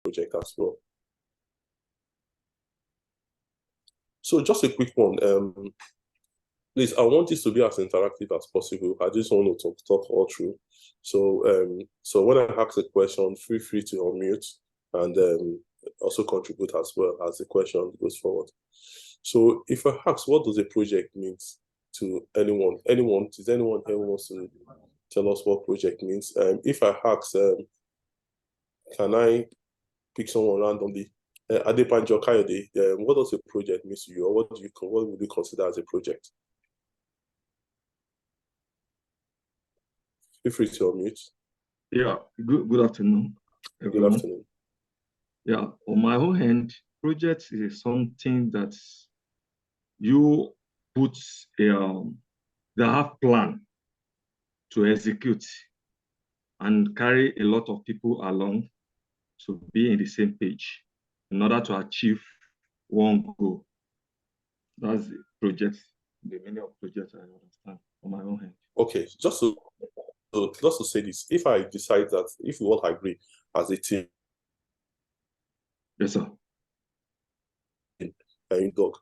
project as well. So just a quick one. Please, I want this to be as interactive as possible. I just want to talk all through. So when I ask a question, feel free to unmute and also contribute as well as the question goes forward. So if I ask, what does a project mean to anyone? Is anyone here who wants to tell us what project means? If I ask, can I pick someone randomly? Adebanjo Kayode, what does a project mean to you, or what would you consider as a project? Feel free to unmute. Yeah, good afternoon, everyone. Good afternoon. Yeah, on my own hand, project is something that you put they have plan to execute and carry a lot of people along to be in the same page in order to achieve one goal. That's the project, the meaning of project I understand on my own hand. Okay, just to say this, if I decide that, if we all agree as a team, yes, sir, dog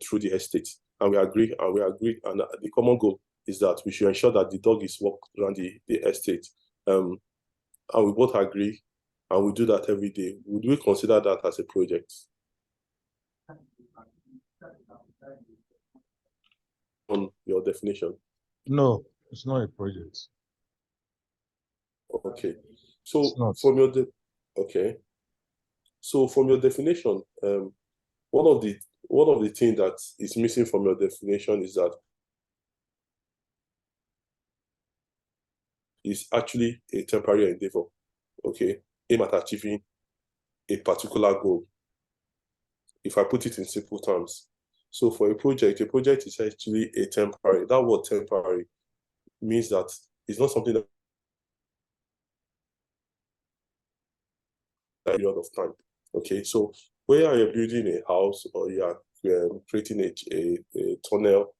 through the estate, and we agree, and the common goal is that we should ensure that the dog is walked around the estate, and we both agree, and we do that every day. Would we consider that as a project? On your definition? No, it's not a project. Okay, so from your from your definition, one of the things that is missing from your definition is that it's actually a temporary endeavor, okay, aim at achieving a particular goal. If I put it in simple terms, so for a project is actually a temporary. That word temporary means that it's not something that period of time. Okay, so where you're building a house or you are creating a tunnel,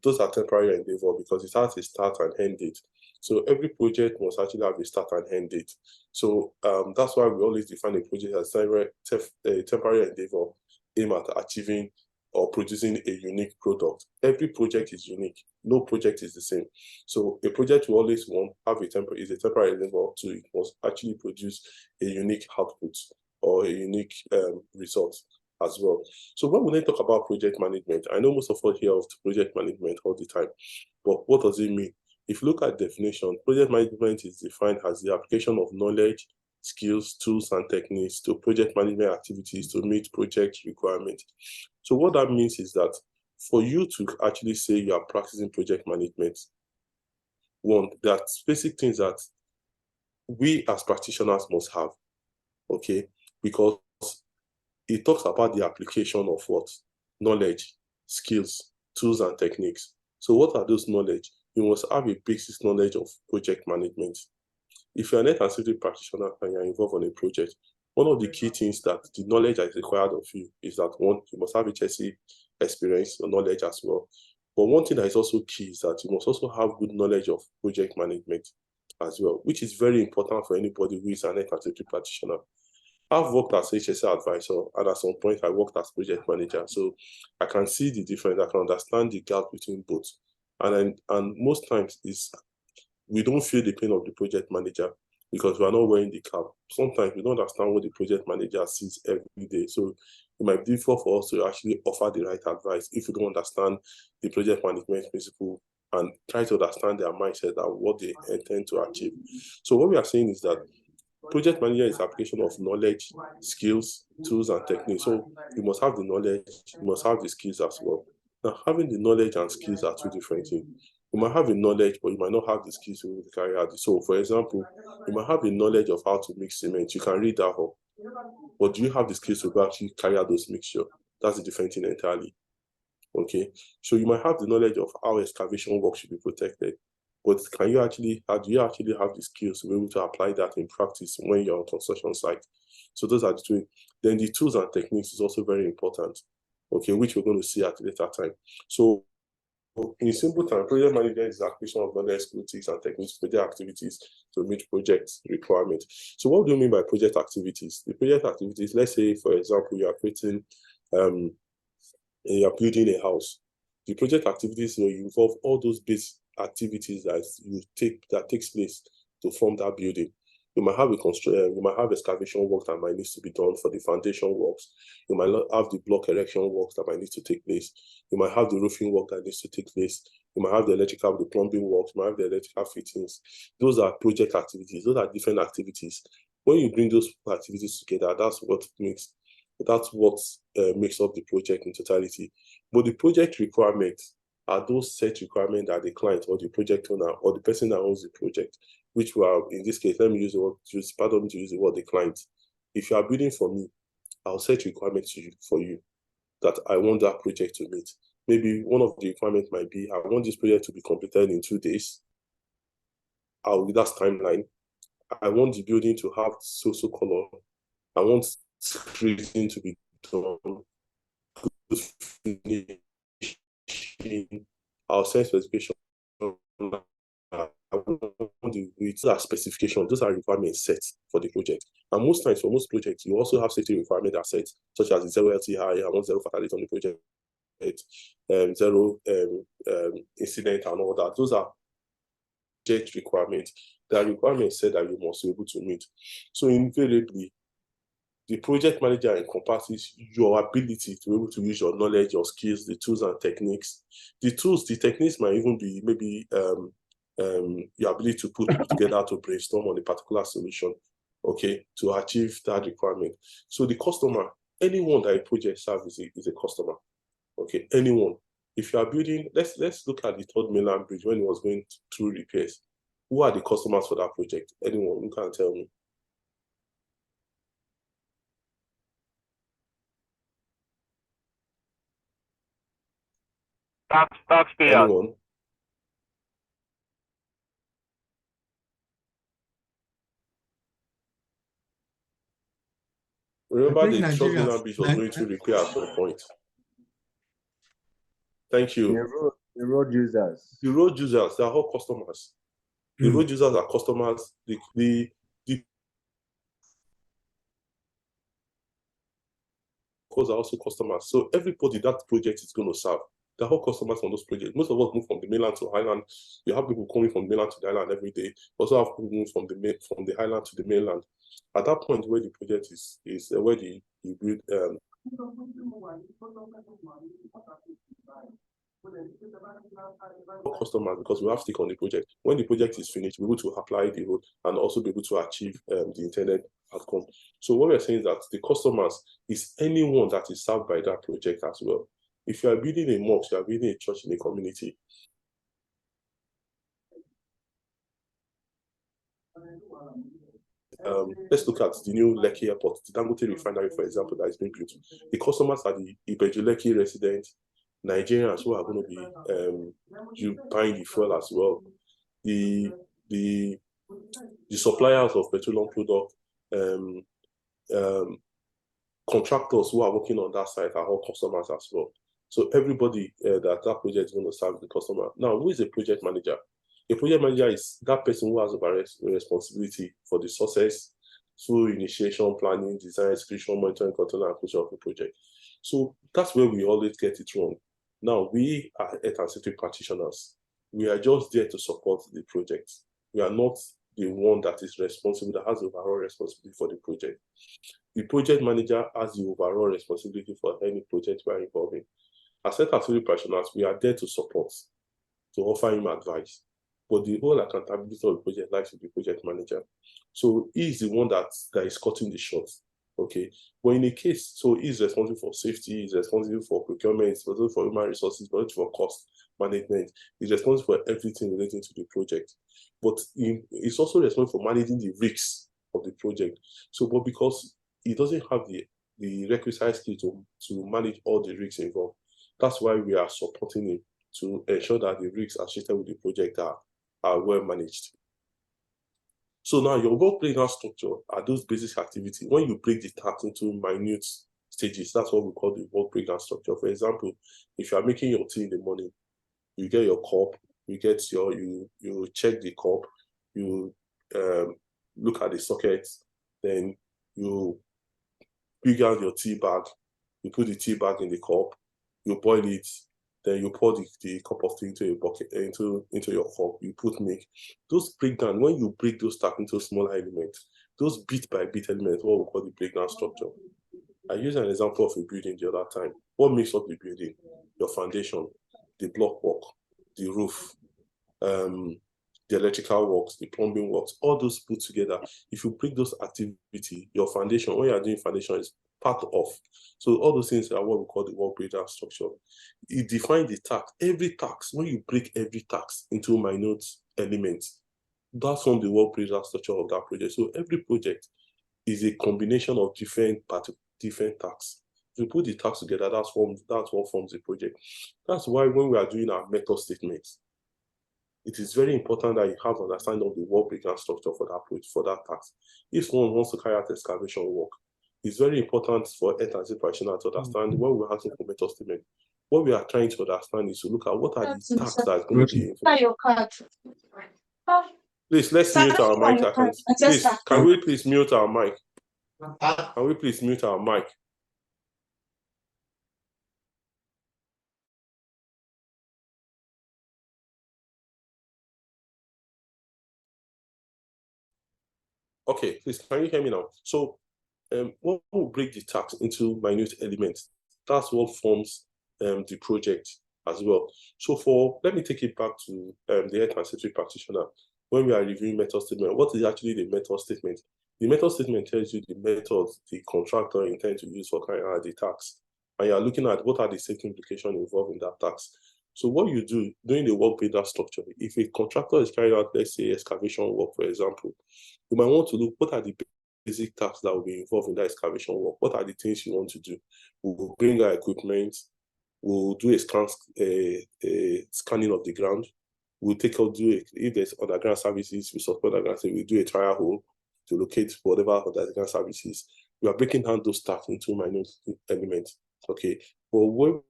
those are temporary endeavor because it has a start and end date. So every project must actually have a start and end date. So that's why we always define a project as a temporary endeavor aimed at achieving or producing a unique product. Every project is unique. No project is the same. So a project will always have a temporary endeavor to it must actually produce a unique output or a unique result as well. So when we talk about project management, I know most of us hear of project management all the time, but what does it mean? If you look at definition, project management is defined as the application of knowledge, skills, tools, and techniques to project management activities to meet project requirements. So what that means is that for you to actually say you are practicing project management, one, there are basic things that we as practitioners must have, okay? Because it talks about the application of what? Knowledge, skills, tools, and techniques. So what are those knowledge? You must have a basic knowledge of project management. If you're a net and safety practitioner and you're involved on a project, one of the key things that the knowledge that is required of you is that one, you must have HSE experience or knowledge as well. But one thing that is also key is that you must also have good knowledge of project management as well, which is very important for anybody who is a net and safety practitioner. I've worked as HSE advisor, and at some point I worked as project manager. So I can see the difference, I can understand the gap between both. And most times we don't feel the pain of the project manager because we are not wearing the cap. Sometimes we don't understand what the project manager sees every day. So it might be difficult for us to actually offer the right advice if we don't understand the project management principle and try to understand their mindset and what they intend to achieve. So what we are saying is that project manager is application of knowledge, skills, tools, and techniques. So you must have the knowledge, you must have the skills as well. Now, having the knowledge and skills are two different things. You might have the knowledge, but you might not have the skills to carry out. So, for example, you might have the knowledge of how to mix cement. You can read that up. But do you have the skills to actually carry out those mixtures? That's a different thing entirely. Okay. So you might have the knowledge of how excavation work should be protected. But do you actually have the skills to be able to apply that in practice when you're on construction site? So those are the two. Then the tools and techniques is also very important, okay, which we're going to see at a later time. So in simple time, project manager is the acquisition of knowledge, expertise, and techniques, project activities to meet project requirements. So what do you mean by project activities? The project activities, let's say, for example, you are creating, you are building a house. The project activities will involve all those basic activities that takes place to form that building. You might have you might have excavation work that might need to be done for the foundation works. You might not have the block erection works that might need to take place. You might have the roofing work that needs to take place. You might have the electrical, the plumbing works. You might have the electrical fittings. Those are project activities. Those are different activities. When you bring those activities together, that's what makes up the project in totality. But the project requirements are those set requirements that the client or the project owner or the person that owns the project, which were, in this case, let me use the word, pardon me to use the word, the client. If you are building for me, I'll set requirements for you that I want that project to meet. Maybe one of the requirements might be, I want this project to be completed in 2 days. That's timeline. I want the building to have so color. I want screening to be done. I'll send specification. Those are specifications, those are requirements set for the project. And most times, for most projects, you also have safety requirements that set, such as the zero LTI, I want zero fatality on the project, zero incident and all that. Those are project requirements. There are requirements set that you must be able to meet. So invariably, the project manager encompasses your ability to be able to use your knowledge, your skills, the tools and techniques. The techniques might even be maybe your ability to put together to brainstorm on a particular solution, okay, to achieve that requirement. So the customer, anyone that a project serves is a customer, okay, anyone. If you are building, let's look at the Third Mainland Bridge when it was going through repairs. Who are the customers for that project? Anyone, you can tell me. Taxpayers. Anyone? Remember the Third Mainland Bridge was going to repair at some point. Thank you. The road users. The road users, they are all customers. The road users are customers. The are also customers. So everybody that project is going to serve, they're all customers on those projects. Most of us move from the mainland to island. You have people coming from the mainland to the island every day. Also have people move from the island to the mainland. At that point where the project is where you build customers, because we have stake on the project. When the project is finished, we're able to apply the road and also be able to achieve the intended outcome. So what we're saying is that the customers is anyone that is served by that project as well. If you are building a mosque, you are building a church in a community. Let's look at the new Lekki Airport, the Dangote refinery, for example, that is being built. The customers are the Ibeju-Lekki residents, Nigerians who are going to be buying the fuel as well. The suppliers of petroleum product, contractors who are working on that site are all customers as well. So everybody that project is going to serve the customer. Now, who is a project manager? A project manager is that person who has a responsibility for the success through initiation, planning, design, execution, monitoring, control, and approach of the project. So that's where we always get it wrong. Now, we are health and safety practitioners. We are just there to support the project. We are not the one that is responsible, that has the overall responsibility for the project. The project manager has the overall responsibility for any project we are involved in. As health and safety practitioners, we are there to support, to offer him advice. But the whole accountability of the project lies with the project manager. So he is the one that is cutting the shots. Okay, but in a case, so he's responsible for safety, he's responsible for procurement, he's responsible for human resources, but for cost management, he's responsible for everything relating to the project. But he's also responsible for managing the risks of the project. So, but because he doesn't have the requisite skill to manage all the risks involved, that's why we are supporting him to ensure that the risks associated with the project are well managed. So now your work breakdown structure are those basic activities. When you break the task into minute stages, that's what we call the work breakdown structure. For example, if you are making your tea in the morning, you get your COP, you check the COP, you look at the sockets, then you bring out your tea bag, you put the tea bag in the cup, you boil it, then you pour the cup of tea into a bucket, into your cup, you put milk. Those breakdown, when you break those stuff into smaller elements, those bit by bit elements, what we call the breakdown structure. I used an example of a building the other time. What makes up the building? Your foundation, the block work, the roof, the electrical works, the plumbing works, all those put together. If you break those activity, your foundation, when you are doing foundation is part of. So all those things are what we call the work breakdown structure. It defines the task. Every task, when you break every task into minute elements, that's from the work breakdown structure of that project. So every project is a combination of different tasks. If you put the tasks together, that's what forms the project. That's why when we are doing our method statements, it is very important that you have an understanding of the work breakdown structure for that task. If someone wants to carry out excavation work, it's very important for earth and site practitioner to understand when we're asking for method statement. What we are trying to understand is to look at what are the tasks that are going to be involved. Please, let's mute our mic. Please, can we please mute our mic? Can we please mute our mic? Okay, please, can you hear me now? So, when we break the task into minute elements, that's what forms the project as well. So let me take it back to the health and safety practitioner. When we are reviewing method statement, what is actually the method statement? The method statement tells you the method the contractor intends to use for carrying out the task. And you are looking at what are the safety implications involved in that task. So what you do during the work breakdown structure, if a contractor is carrying out, let's say, excavation work, for example, you might want to look what are the basic tasks that will be involved in that excavation work. What are the things you want to do? We'll bring our equipment. We'll do a scanning of the ground. We'll if there's underground services, we support underground services, we do a trial hole to locate whatever underground services. We are breaking down those tasks into minute elements. Okay, but when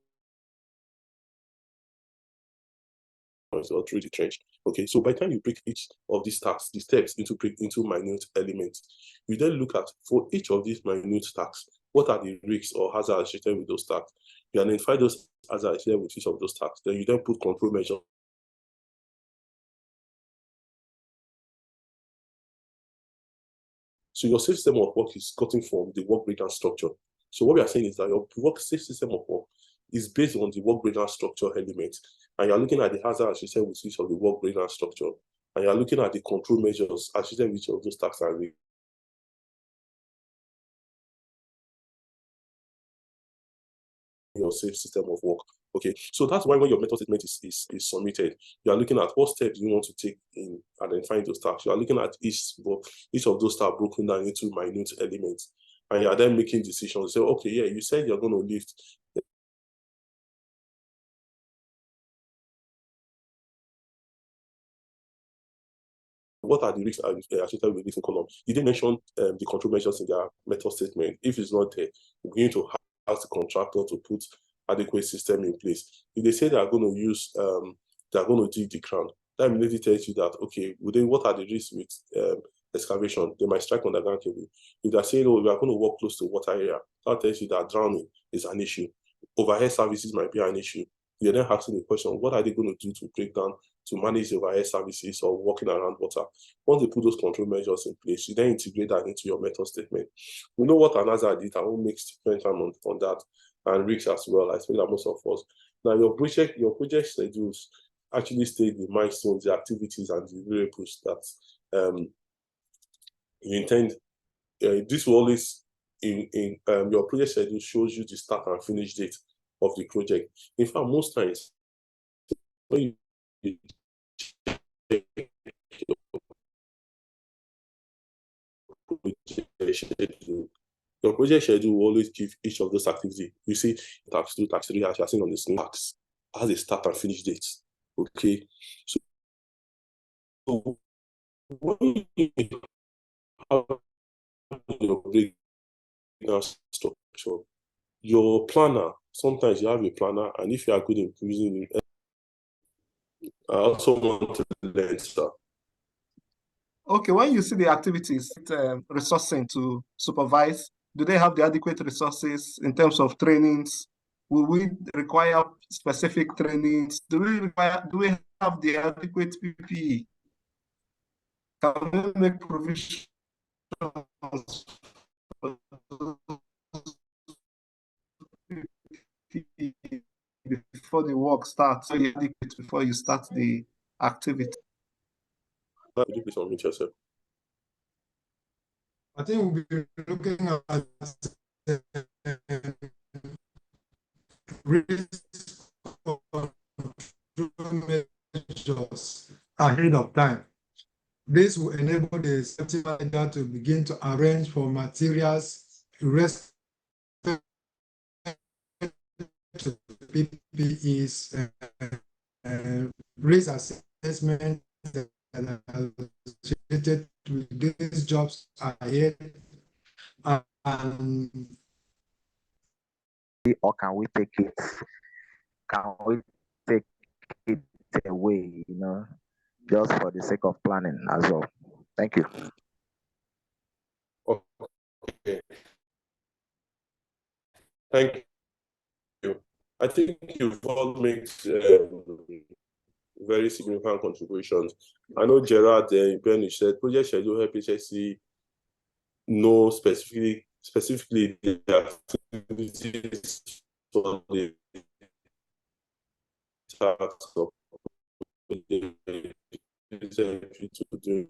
or through the trench. Okay, so by the time you break each of these tasks, the steps into minute elements, you then look at for each of these minute tasks, what are the risks or hazards associated with those tasks? You identify those hazards associated with each of those tasks. Then you then put control measures. So your safe system of work is gotten from the work breakdown structure. So what we are saying is that your safe system of work is based on the work breakdown structure element. And you're looking at the hazards associated with each of the work breakdown structure. And you're looking at the control measures associated with each of those tasks and your safe system of work. Okay, so that's why when your method statement is submitted, you are looking at what steps you want to take in identifying those tasks. You are looking at each of those tasks broken down into minute elements. And you are then making decisions. Say, okay, yeah, you said you're going to lift. What are the risks associated with lifting column? You didn't mention the control measures in their method statement. If it's not there, we're going to ask the contractor to put adequate system in place. If they say they are going to use, they are going to dig the ground, that immediately tells you that, okay, what are the risks with excavation? They might strike underground cable. If they're saying, oh, we are going to walk close to water area, that tells you that drowning is an issue. Overhead services might be an issue. You're then asking the question, what are they going to do to break down, to manage the overhead services or walking around water? Once they put those control measures in place, you then integrate that into your method statement. We know what an hazard is, and we'll make spend time on that, and risks as well. I think that most of us. Now, your project schedules actually state the milestones, the activities, and the variables that you intend. This will always in your project schedule shows you the start and finish date of the project. In fact, most times when you your project schedule will always give each of those activities. You see, tax 2, tax 3, as you are seeing on the screen, tax has a start and finish date. Okay, so when you have your breakdown structure, your planner, sometimes you have a planner, and if you are good in using it, I also want to learn, sir. Okay, when you see the activities, resourcing to supervise, do they have the adequate resources in terms of trainings? Will we require specific trainings? Do we have the adequate PPE? Can we make provisions for PPE before the work starts? So you adequate before you start the activity? Could you please unmute yourself? I think we'll be looking at risk measures ahead of time. This will enable the safety manager to begin to arrange for materials, rest PPEs, risk assessment that are associated with these jobs ahead, and or can we take it? Can we take it away? Just for the sake of planning as well. Thank you. Okay. Thank you. I think you've all made very significant contributions. I know Gerard Ben said project schedule help HSC know specifically the activities for the tasks of to do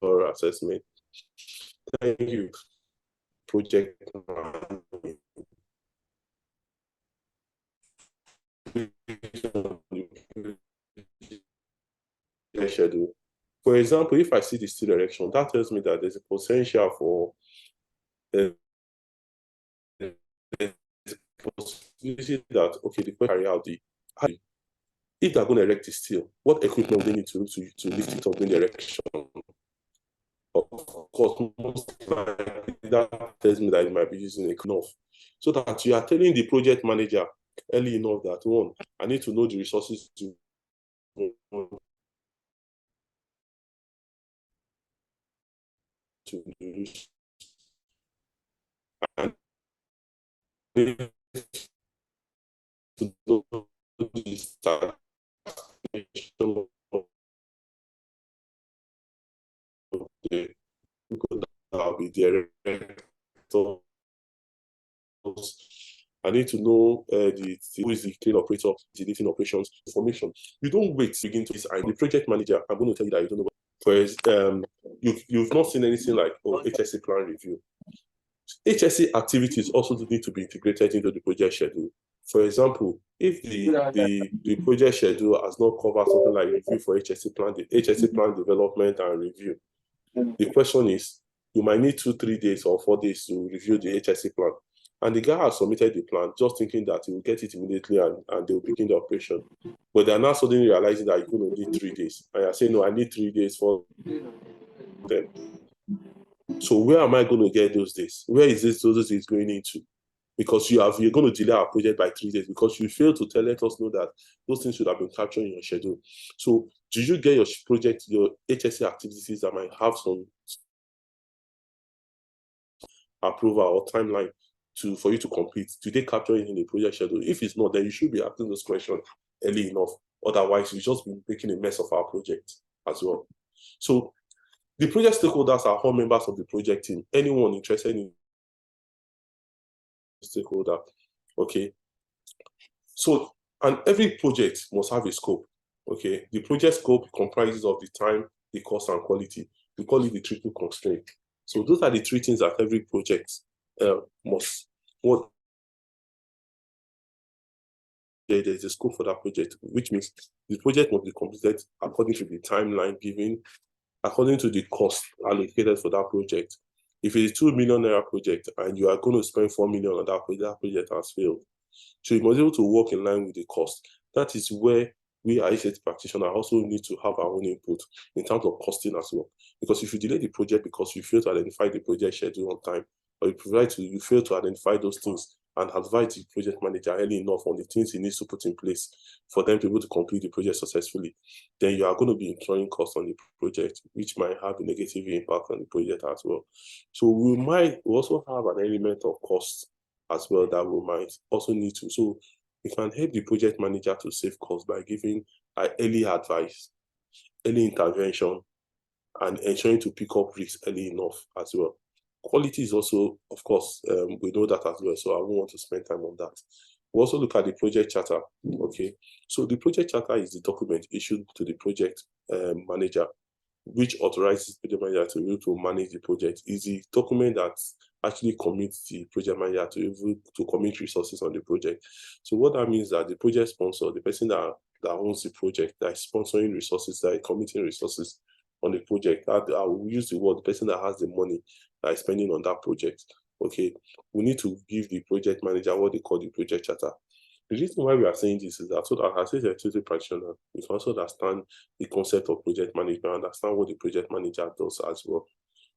or assessment. Thank you, project schedule. For example, if I see the steel erection, that tells me that there's a potential for possibility that okay, they carry out the if they're going to erect the steel, what equipment they need to lift it up in the erection? Of course, most likely that tells me that it might be using enough. So that you are telling the project manager early enough that one, I need to know the resources to use. And to do this I'll be there. I need to know who is the crane operator, the lifting operations information. You don't wait to begin to this. I'm the project manager. I'm going to tell you that you don't know. Whereas you've not seen anything like HSC plan review. HSC activities also need to be integrated into the project schedule. For example, if the project schedule has not covered something like review for HSC plan, the HSC plan development and review, the question is, you might need 2-3 days or 4 days to review the HSC plan. And the guy has submitted the plan just thinking that he will get it immediately and they will begin the operation. But they're now suddenly realizing that you're going to need 3 days. And you're saying, no, I need 3 days for them. So where am I going to get those days? Where is those days going into? Because you're going to delay our project by 3 days because you failed to let us know that those things should have been captured in your schedule. So do you get your project, your HSC activities that might have some approval or timeline for you to complete? Do they capture it in the project schedule? If it's not, then you should be asking those questions early enough. Otherwise, you just be making a mess of our project as well. So the project stakeholders are all members of the project team. Anyone interested in stakeholder, okay? So, and every project must have a scope, okay? The project scope comprises of the time, the cost, and quality. We call it the triple constraint. So those are the 3 things that every project must. What there's a scope for that project, which means the project must be completed according to the timeline given, according to the cost allocated for that project. If it's a 2 million naira project and you are going to spend 4 million on that project has failed. So you must be able to work in line with the cost. That is where we as HSC practitioners also need to have our own input in terms of costing as well. Because if you delay the project because you fail to identify the project schedule on time, or you fail to identify those things and advise the project manager early enough on the things he needs to put in place for them to be able to complete the project successfully, then you are going to be incurring costs on the project, which might have a negative impact on the project as well. So we also have an element of cost as well that we might also need to. So we can help the project manager to save costs by giving early advice, early intervention, and ensuring to pick up risks early enough as well. Quality is also, of course, we know that as well, so I won't want to spend time on that. We also look at the project charter, okay? So the project charter is the document issued to the project manager, which authorizes the project manager to be able to manage the project. Is the document that actually commits the project manager to commit resources on the project. So what that means is that the project sponsor, the person that owns the project, that is sponsoring resources, that is committing resources on the project, that I will use the word, the person that has the money that is spending on that project, okay, we need to give the project manager what they call the project charter. The reason why we are saying this is that so that as a security practitioner, we can also understand the concept of project management, understand what the project manager does as well.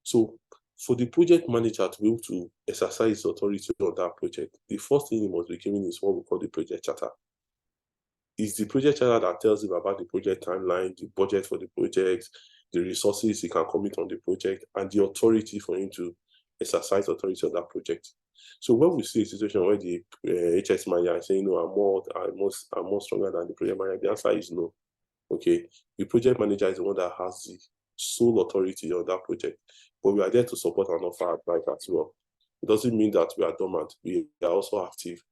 So for the project manager to be able to exercise his authority on that project, the first thing he must be given is what we call the project charter. It's the project charter that tells him about the project timeline, the budget for the project, the resources he can commit on the project, and the authority for him to exercise authority on that project. So when we see a situation where the HS manager is saying, no, I'm more stronger than the project manager, the answer is no. Okay, the project manager is the one that has the sole authority on that project, but we are there to support and offer advice as well. It doesn't mean that we are dormant. We are also active,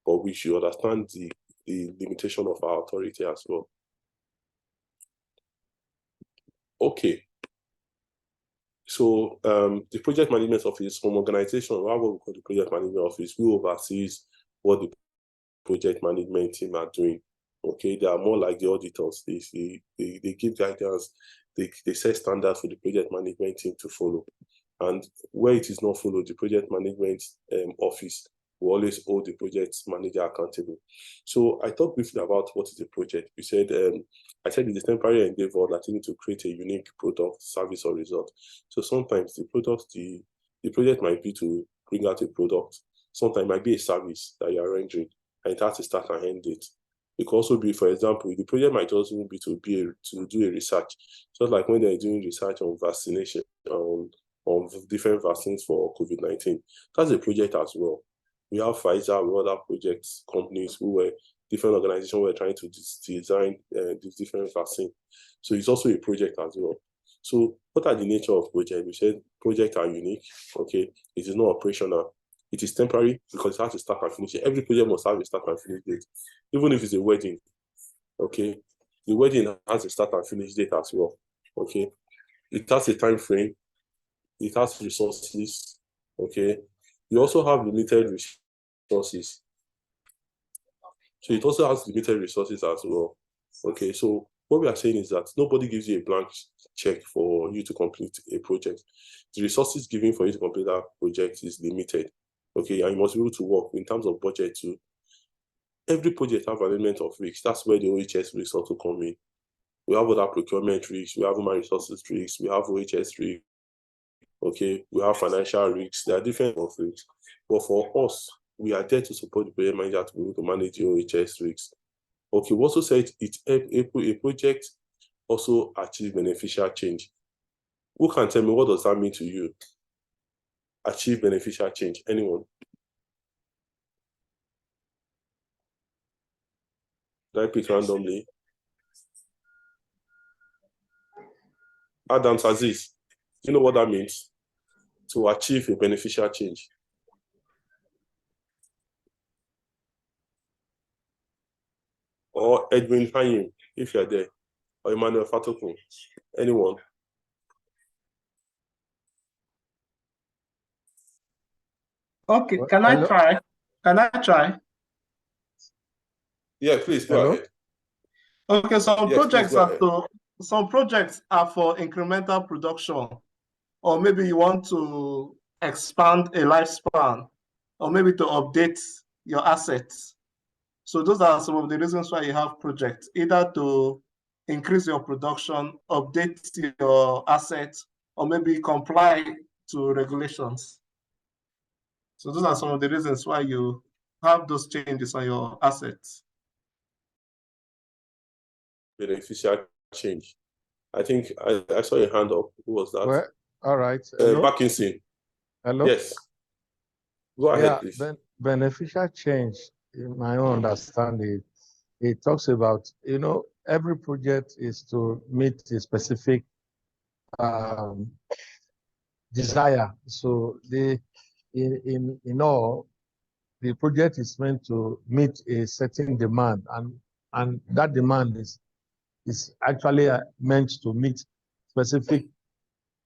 but we should understand the limitation of our authority as well. Okay. So the project management office from organization, what we call the project management office, we oversees what the project management team are doing. Okay, they are more like the auditors. They give guidance, they set standards for the project management team to follow. And where it is not followed, the project management office will always hold the project manager accountable. So I talked briefly about what is a project. We said, I said it's a temporary endeavor that you need to create a unique product, service, or result. So sometimes the project might be to bring out a product. Sometimes it might be a service that you are rendering, and it has to start and end date. It could also be, for example, the project might also be to do a research. Just like when they're doing research on vaccination, on different vaccines for COVID-19. That's a project as well. We have Pfizer, we have other projects, companies different organizations who were trying to design these different vaccines. So it's also a project as well. So what are the nature of projects? We said projects are unique, okay? It is not operational. It is temporary because it has to start and finish. Every project must have a start and finish date. Even if it's a wedding, okay? The wedding has a start and finish date as well, okay? It has a time frame. It has resources, okay? You also have limited resources. So it also has limited resources as well, okay? So what we are saying is that nobody gives you a blank check for you to complete a project. The resources given for you to complete that project is limited, okay? And you must be able to work in terms of budget too. Every project has an element of risk. That's where the OHS risks also come in. We have other procurement risks, we have human resources risks, we have OHS risks, okay? We have financial risks. There are different risks. But for us, we are there to support the project manager to be able to manage the OHS risks. Okay, we also said a project also achieve beneficial change. Who can tell me what does that mean to you? Achieve beneficial change. Anyone? Did I pick randomly? Adams Aziz, do you know what that means? To achieve a beneficial change. Or Edwin Hayim, if you're there. Or Emmanuel Fatoko. Anyone? Okay, can I try? Can I try? Yeah, please go ahead. Okay, some projects are for incremental production, or maybe you want to expand a lifespan, or maybe to update your assets. So those are some of the reasons why you have projects, either to increase your production, update your assets, or maybe comply to regulations. So those are some of the reasons why you have those changes on your assets? Beneficial change. I think I saw your hand up. Who was that? Well, all right. Hello? Parkinson. Hello? Yes. Go ahead, please. Beneficial change, in my own understanding, it talks about, every project is to meet a specific desire. So in all, the project is meant to meet a certain demand, and that demand is actually meant to meet specific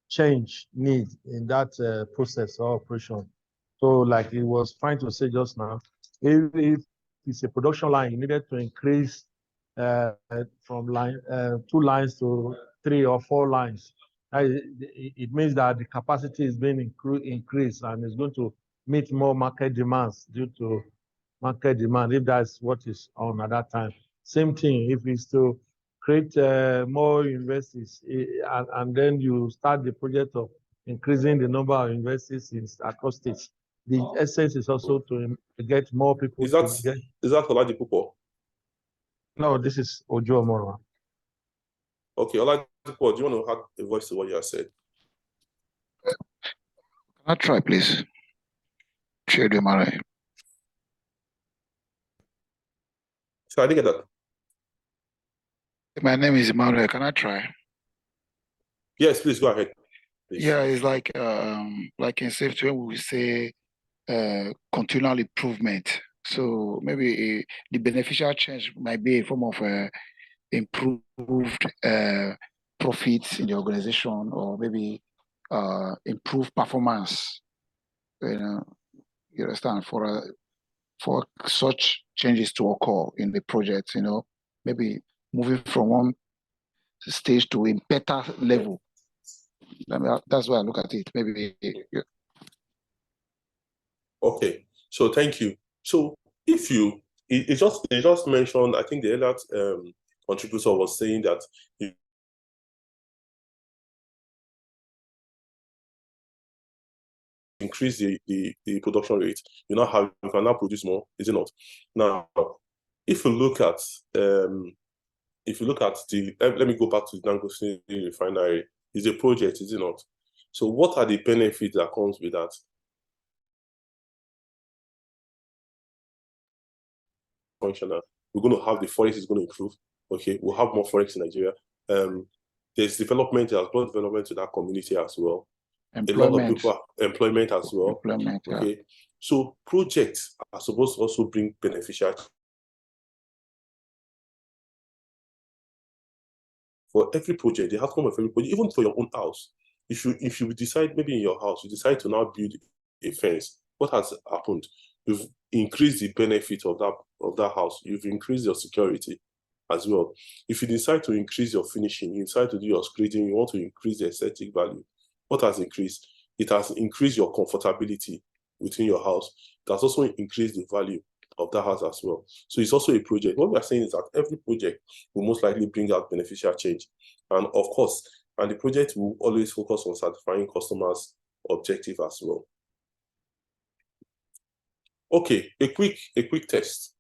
change need in that process or operation. So like he was trying to say just now, if it's a production line, you needed to increase from 2 lines to 3 or 4 lines. It means that the capacity is being increased and is going to meet more market demands due to market demand, if that's what is on at that time. Same thing, if it's to create more universities, and then you start the project of increasing the number of universities across states. The essence is also to get more people. Is that Oladipupo? No, this is Ojo Omoro. Okay, Oladipupo, do you want to add a voice to what you have said? Can I try, please? Share the money. So I didn't get that. My name is Emmanuel. Can I try? Yes, please go ahead. Please. Yeah, it's like in safety when we say continual improvement. So maybe the beneficial change might be a form of improved profits in the organization, or maybe improved performance. You understand, for such changes to occur in the project, maybe moving from one stage to a better level. I mean, that's why I look at it. Maybe. Yeah. Okay, so thank you. So if you, it just mentioned, I think the other contributor was saying that increase the production rate, you can now produce more, is it not? Now, if you look at let me go back to the Dangote refinery. It's a project, is it not? So what are the benefits that comes with that? Functional. We're going to have the forest is going to improve. Okay, we'll have more forests in Nigeria. There's development, there's broad development to that community as well. Employment. A lot of people employment as well. Employment, yeah. Okay, so projects are supposed to also bring beneficial. For every project, the outcome of every project, even for your own house. If you decide, maybe in your house, you decide to now build a fence, what has happened? You've increased the benefit of that house. You've increased your security as well. If you decide to increase your finishing, you decide to do your screeding, you want to increase the aesthetic value. What has increased? It has increased your comfortability within your house. It has also increased the value of that house as well. So it's also a project. What we are saying is that every project will most likely bring out beneficial change. And of course, the project will always focus on satisfying customers' objective as well. Okay, a quick test.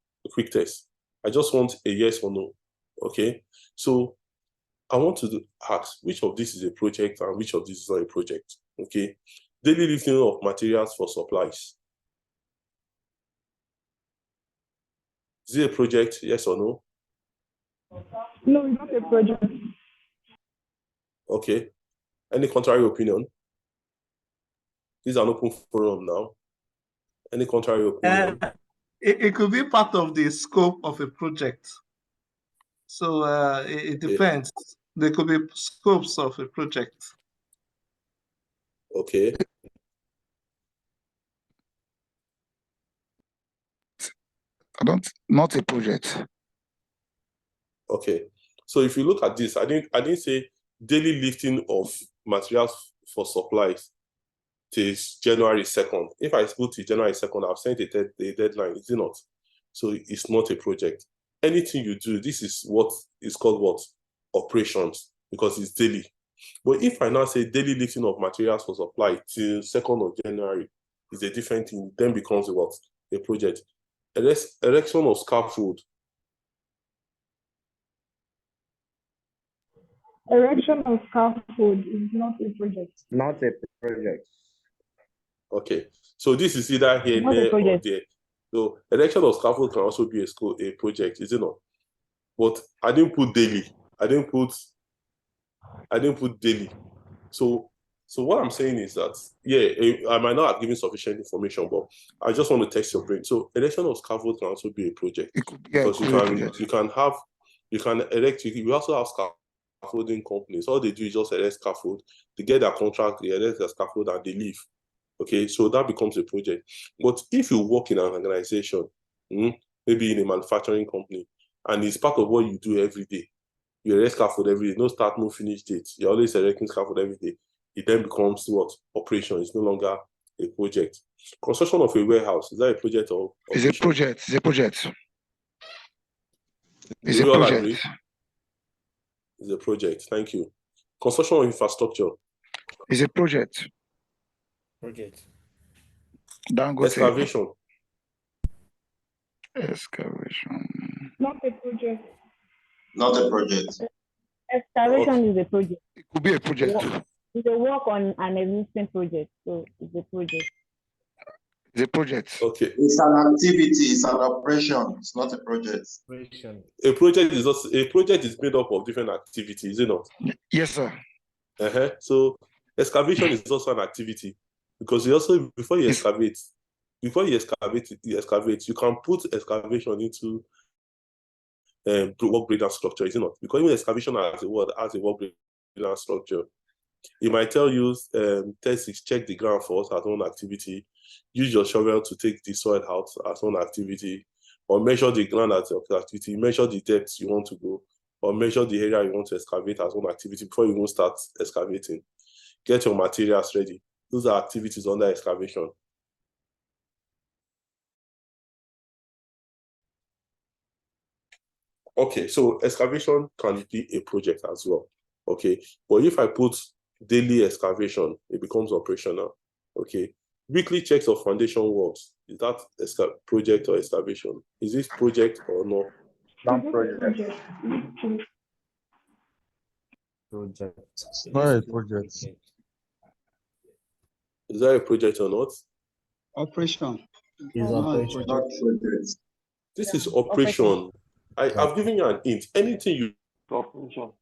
I just want a yes or no. Okay, so I want to ask which of this is a project and which of this is not a project. Okay, daily lifting of materials for supplies. Is it a project, yes or no? No, it's not a project. Okay. Any contrary opinion? This is an open forum now. Any contrary opinion? It could be part of the scope of a project. So it depends. There could be scopes of a project. Okay. Not a project. Okay. So if you look at this, I didn't say daily lifting of materials for supplies till January 2nd. If I put to January 2nd, I've sent a deadline, is it not? So it's not a project. Anything you do, this is what is called what? Operations, because it's daily. But if I now say daily lifting of materials for supply till 2nd of January is a different thing, then becomes what? A project. Erection of scaffold. Erection of scaffold is not a project. Not a project. Okay, so this is either here, Not a there, or project. there. So erection of scaffold can also be a project, is it not? But I didn't put daily. I didn't put daily. So what I'm saying is that, yeah, I might not have given sufficient information, but I just want to test your brain. So erection of scaffold can also be a project. It could, yeah, Because it could be a project. you can erect, we also have scaffolding companies. All they do is just erect scaffold. They get their contract, they erect the scaffold, and they leave. Okay, so that becomes a project. But if you work in an organization, maybe in a manufacturing company, and it's part of what you do every day, you erect scaffold every day, no start, no finish date. You're always erecting scaffold every day. It then becomes what? Operation. It's no longer a project. Construction of a warehouse, is that a project or It's a project. It's a project. It's Do a we all project. agree? It's a project. Thank you. Construction of infrastructure. It's a project. Project. Dangote. Excavation. Excavation. Not a project. Not a project. Excavation is a project. It could be a project. It's a work on an existing project, so it's a project. It's a project. Okay. It's an activity, it's an operation, it's not a project. A project is made up of different activities, is it not? Yes, sir. So excavation is also an activity, because you also, before you excavate, you can put excavation into work breakdown structure, is it not? Because even excavation as a word has a work breakdown structure. It might tell you, test is check the ground first as one activity, use your shovel to take the soil out as one activity, or measure the ground as an activity, measure the depth you want to go, or measure the area you want to excavate as one activity before you even start excavating. Get your materials ready. Those are activities under excavation. Okay, so excavation can be a project as well. Okay, but if I put daily excavation, it becomes operational. Okay, weekly checks of foundation works, is that project or excavation? Is this project or no? Non-project. Project. Not a project. Is that a project or not? Operation. Is operation. Not project. This is operation. I've given you an hint. Anything you operation.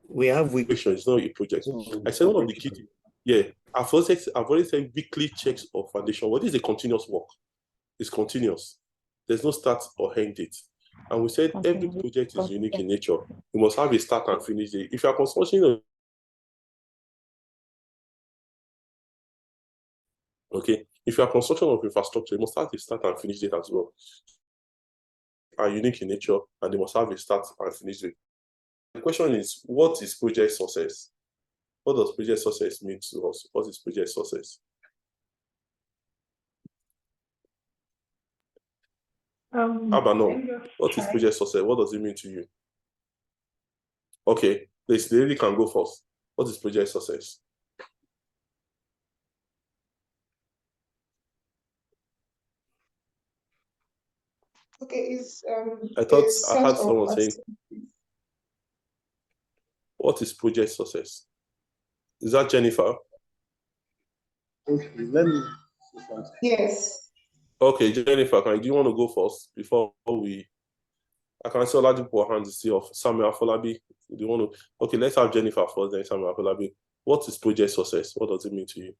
We have weekly. It's not a project. I said one of the key things. Yeah, I've already said weekly checks of foundation. What is a continuous work? It's continuous. There's no start or end date. And we said every project is unique in nature. You must have a start and finish date. If you are constructing if you are construction of infrastructure, you must have a start and finish date as well. Are unique in nature, and they must have a start and finish date. The question is, what is project success? What does project success mean to us? What is project success? Abano, what is project success? What does it mean to you? Okay, the lady can go first. What is project success? Okay, it's I had someone saying, what is project success? Is that Jennifer? Okay, let me. Yes. Okay, Jennifer, do you want to go first before I can see a lot of people hands to see of Samuel Afolabi. Do you want to? Okay, let's have Jennifer first, then Samuel Afolabi. What is project success? What does it mean to you?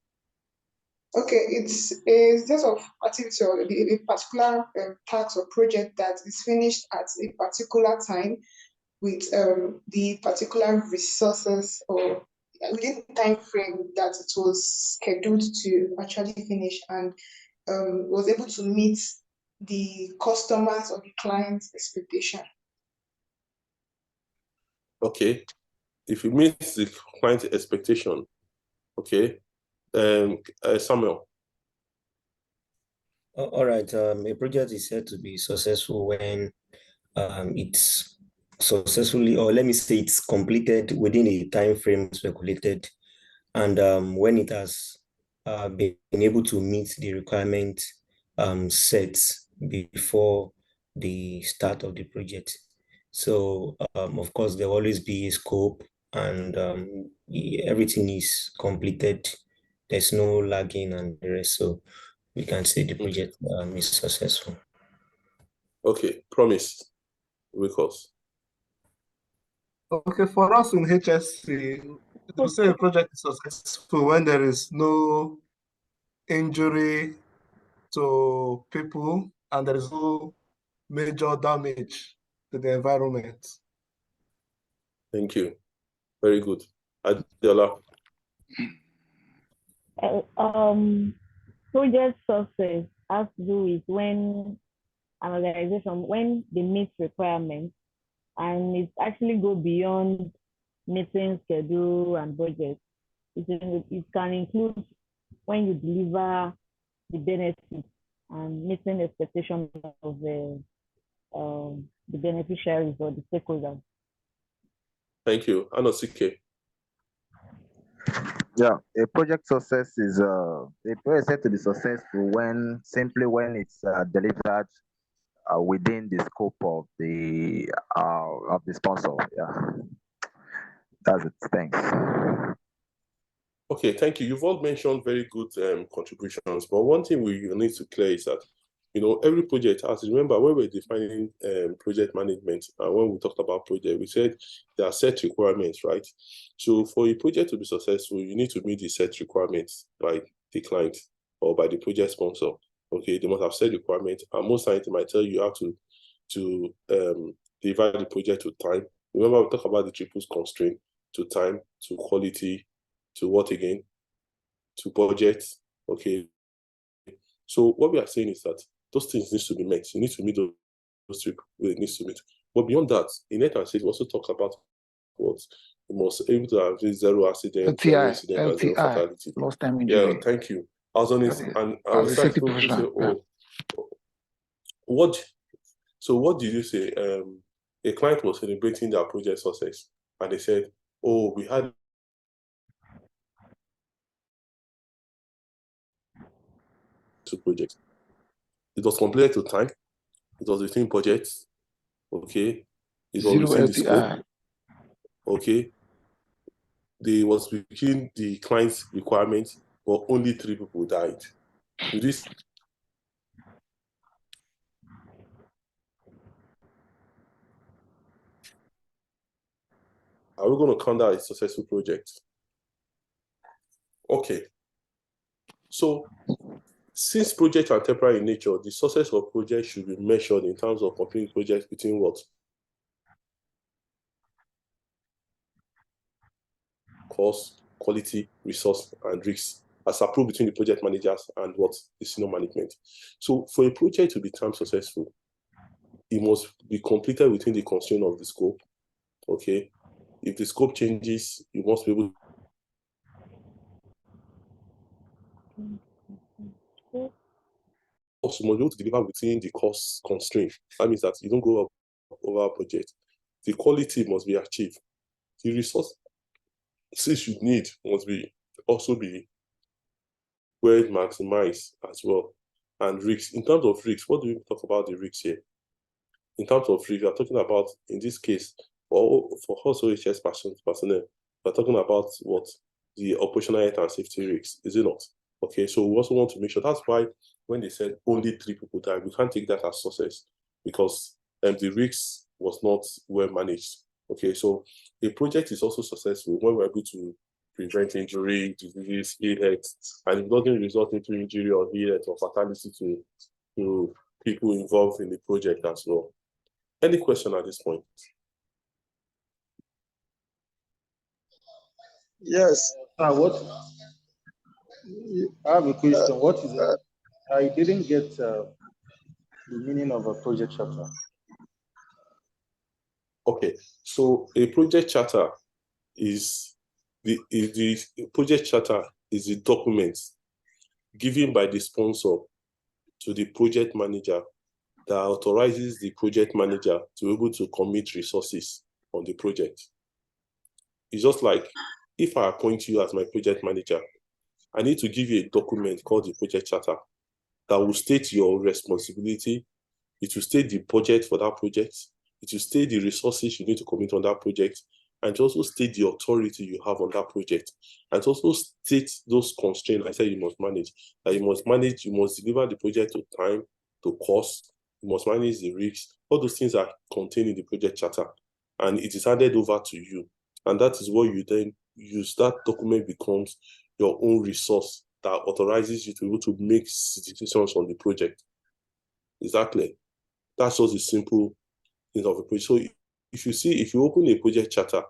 Okay, it's a set of activity or a particular task or project that is finished at a particular time with the particular resources or within the time frame that it was scheduled to actually finish, and was able to meet the customers or the client's expectation. Okay, if it meets the client's expectation, okay, Samuel. All right. A project is said to be successful when it's successfully, or let me say, it's completed within a time frame speculated, and when it has been able to meet the requirement set before the start of the project. So of course, there will always be a scope, and everything is completed. There's no lagging and the rest. So we can say the project is successful. Okay, promise. Because Okay, for us in HSC, to say a project is successful when there is no injury to people and there is no major damage to the environment. thank you. Very good. Adela. Project success has to do with when an organization, when they meet requirements, and it actually go beyond meeting schedule and budget. It can include when you deliver the benefits and meeting expectations of the beneficiaries or the stakeholders. Thank you. Anosike. Yeah, a project success is a project said to be successful when it's delivered within the scope of the sponsor. Yeah, that's it. Thanks. Okay, thank you. You've all mentioned very good contributions, but one thing we need to clear is that, every project has, remember when we're defining project management and when we talked about project, we said there are set requirements, right? So for a project to be successful, you need to meet the set requirements by the client or by the project sponsor. Okay, they must have set requirements, and most times they might tell you how to divide the project to time. Remember, we talked about the triples constraint: to time, to quality, to what again? To budget. Okay. So what we are saying is that those things need to be met. You need to meet those three. It needs to meet. But beyond that, in health and safety, we also talk about what you must able to have zero accident, zero incident, and zero fatality. Lost time injury. Yeah, thank you. I was on this, and I was trying to say, what did you say? A client was celebrating their project success, and they said, "Oh, we had two projects. It was completed to time. It was within budget. Okay. It was within the scope. Okay. They was within the client's requirements, but only 3 people died. This are we going to count that as a successful project? Okay. So since projects are temporary in nature, the success of projects should be measured in terms of completing projects between what? Cost, quality, resource, and risks, as approved between the project managers and what? The senior management. So for a project to become successful, it must be completed within the constraint of the scope. Okay. If the scope changes, you must be able also must be able to deliver within the cost constraint. That means that you don't go up over a budget. The quality must be achieved. The resources you need must also be well maximized as well. And risks. In terms of risks, what do we talk about the risks here? In terms of risks, we are talking about, in this case, for also HS personnel, we're talking about what? The operational health and safety risks, is it not? Okay, so we also want to make sure. That's why when they said only 3 people died, we can't take that as success because the risks was not well managed. Okay, so a project is also successful when we're able to prevent injury, disease, ill health, and it doesn't result into injury or ill health or fatality to people involved in the project as well. Any question at this point? Yes. I have a question. What is it? I didn't get the meaning of a project charter. Okay, so a project charter is the project charter is a document given by the sponsor to the project manager that authorizes the project manager to be able to commit resources on the project. It's just like if I appoint you as my project manager, I need to give you a document called the project charter. that will state your responsibility. It will state the budget for that project. It will state the resources you need to commit on that project, and to also state the authority you have on that project. And to also state those constraints I said you must manage. That you must deliver the project to time, to cost, you must manage the risks. All those things are contained in the project charter, and it is handed over to you. And that is what you then use. That document becomes your own resource that authorizes you to be able to make decisions on the project. Exactly. That's just the simple thing of a project. So if you open a project charter,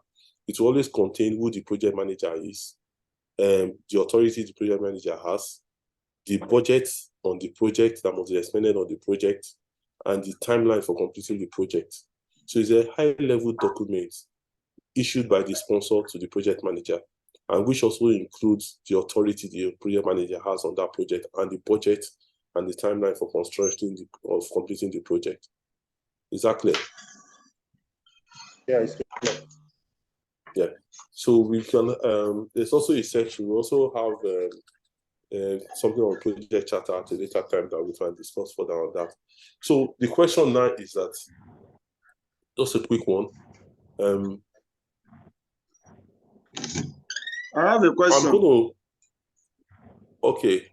it will always contain who the project manager is, the authority the project manager has, the budget on the project that must be expended on the project, and the timeline for completing the project. So it's a high-level document issued by the sponsor to the project manager, and which also includes the authority the project manager has on that project, and the budget and the timeline for completing the project. Exactly. Yeah, it's clear. Yeah. So we can. There's also a section. We also have something on project charter at a later time that we can discuss further on that. So the question now is that, just a quick one. I have a question. Okay.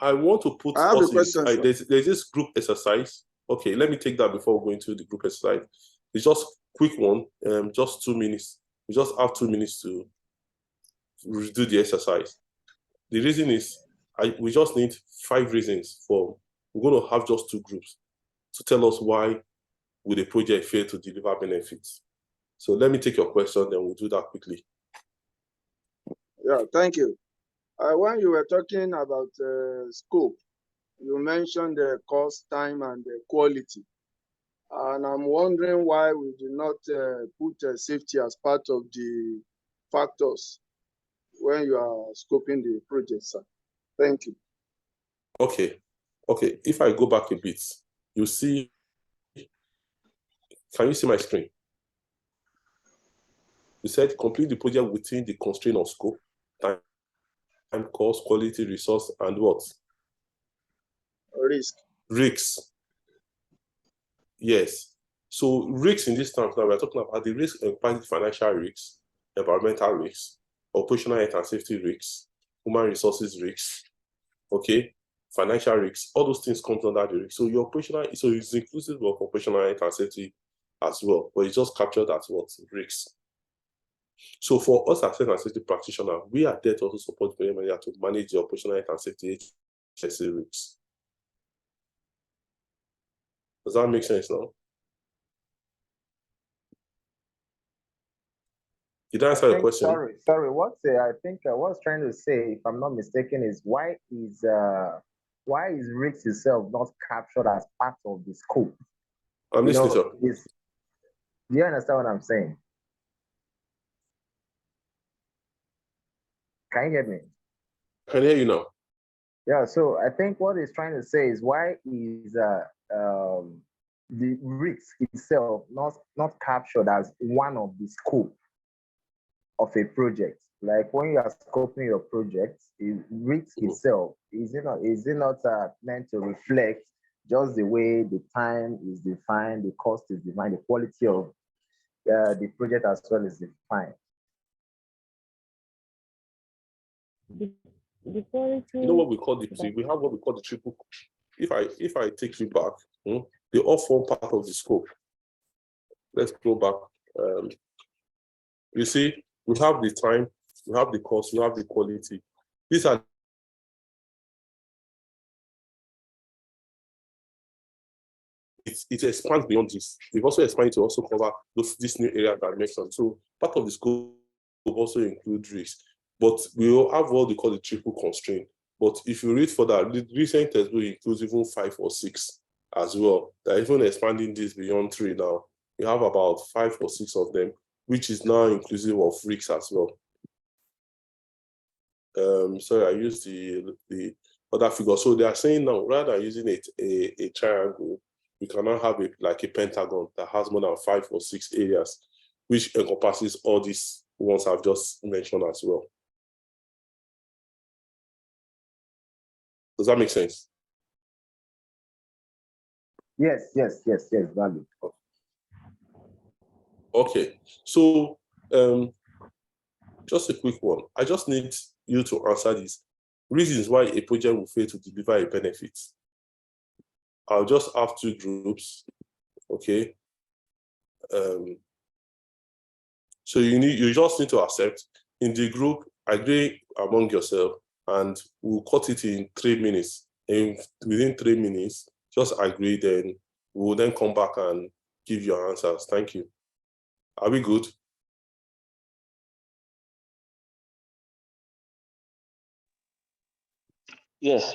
I want to put I have a us question, in, there's this group exercise. Okay, let me take that before we go into the group exercise. It's just quick one, just 2 minutes. We just have 2 minutes to do the exercise. The reason is we just need 5 reasons for, we're going to have just 2 groups to tell us why would a project fail to deliver benefits. So let me take your question, then we'll do that quickly. Yeah, thank you. When you were talking about scope, you mentioned the cost, time, and the quality. And I'm wondering why we do not put safety as part of the factors when you are scoping the project, sir. Thank you. Okay. If I go back a bit, you see, can you see my screen? You said complete the project within the constraint of scope, time, cost, quality, resource, and what? Risks. Yes. So risks in this terms now, we're talking about the risk of financial risks, environmental risks, operational health and safety risks, human resources risks, okay, financial risks, all those things come under the risk. So your operational, so it's inclusive of operational health and safety as well, but it's just captured as what? Risks. So for us as health and safety practitioners, we are there to also support the manager to manage the operational health and safety risks. Does that make sense now? Did I answer your question? Sorry. I think what's trying to say, if I'm not mistaken, is why is risk itself not captured as part of the scope? I'm listening, sir. Do you understand what I'm saying? Can you hear me? I can hear you now. Yeah, so I think what he's trying to say is why is the risk itself not captured as one of the scope of a project? Like when you are scoping your project, risk itself, is it not meant to reflect just the way the time is defined, the cost is defined, the quality of the project as well is defined? The quality. You know what we call we have what we call the triple. If I take you back, they all form part of the scope. Let's go back. You see, we have the time, we have the cost, we have the quality. These are it expands beyond this. We've also expanded to also cover this new area that I mentioned. So part of the scope will also include risk. But we will have what they call the triple constraint. But if you read further, the recent textbook includes even 5 or 6 as well. They're even expanding this beyond 3 now. We have about 5 or 6 of them, which is now inclusive of risks as well. Sorry, I used the other figure. So they are saying now, rather than using a triangle, we can now have like a pentagon that has more than 5 or 6 areas, which encompasses all these ones I've just mentioned as well. Does that make sense? Yes, valid. Okay, so just a quick one. I just need you to answer these reasons why a project will fail to deliver a benefit. I'll just have two groups, okay? So you just need to accept in the group, agree among yourself, and we'll cut it in 3 minutes. And within 3 minutes, just agree, then we'll then come back and give your answers. Thank you. Are we good? Yes.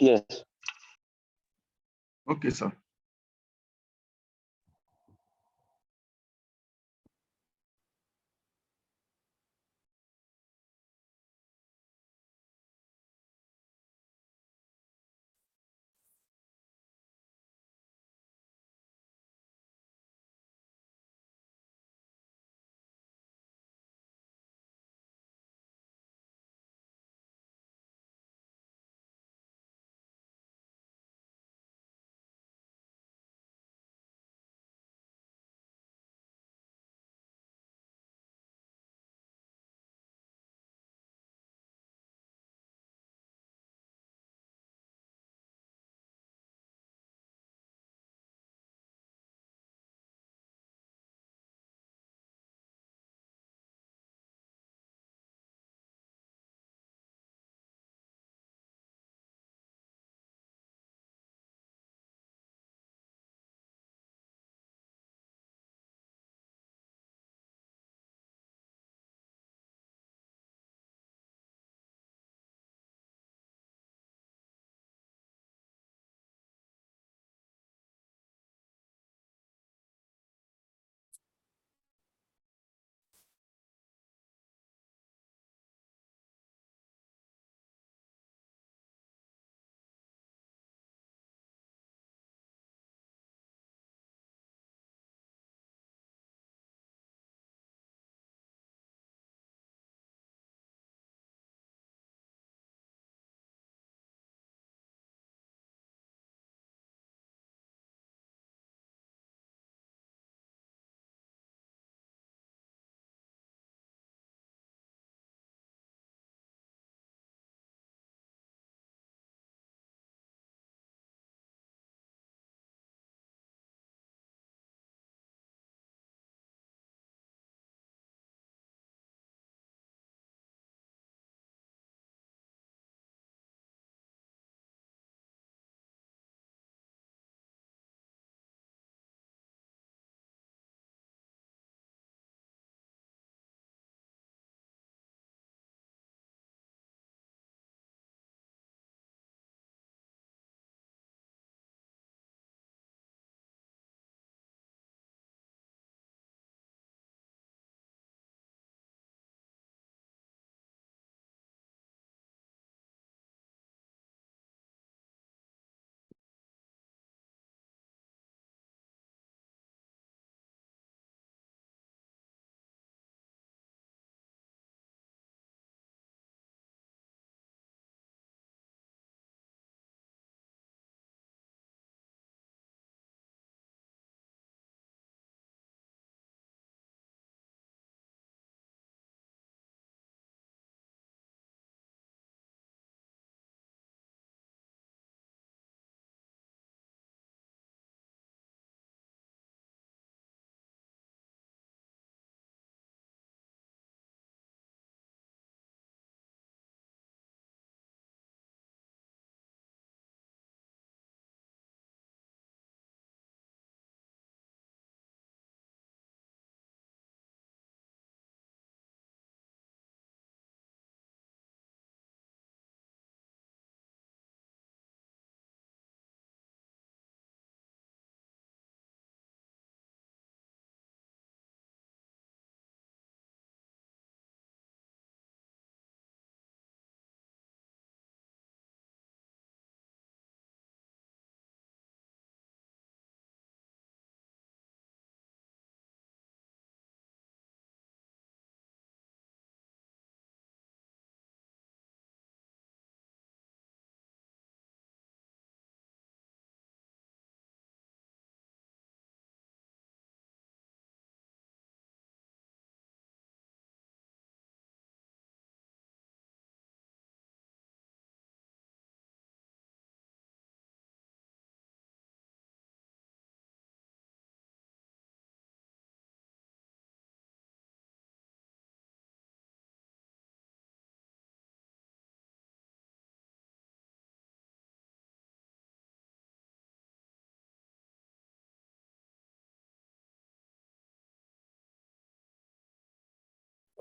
Okay, sir.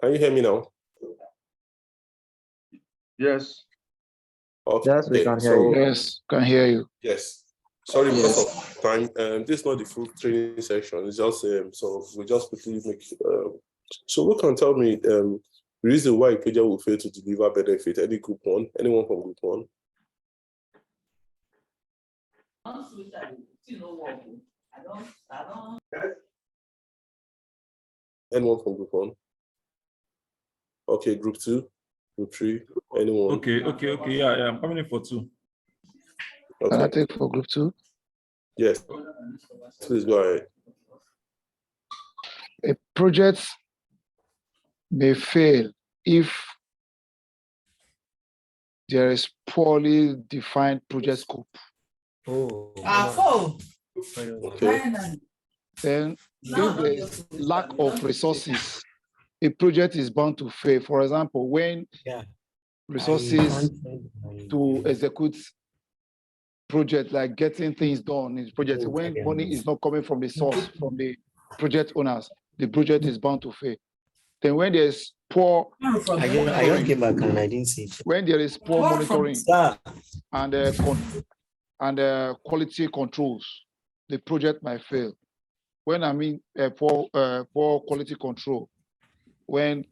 Can you hear me now? Yes. Okay. Yes, we can hear you. Yes, can hear you. Yes. Sorry, because Yes. of time. This is not the full training section. It's just so we just quickly make. So who can tell me the reason why a project will fail to deliver benefit? Any group one? Anyone from group one? Anyone from group one? Okay, group two, group three. Anyone? Okay. Yeah, I'm coming in for 2. Can I Okay. take for group 2? Yes. Please go ahead. A project may fail if there is poorly defined project scope. Okay. Then if there is lack of resources, a project is bound to fail. For example, when resources to execute project, like getting things done in projects, when money is not coming from the source, from the project owners, the project is bound to fail. Then when there's poor I just came back and I didn't see it. when there is poor monitoring and quality controls, the project might fail. When I mean poor quality control, when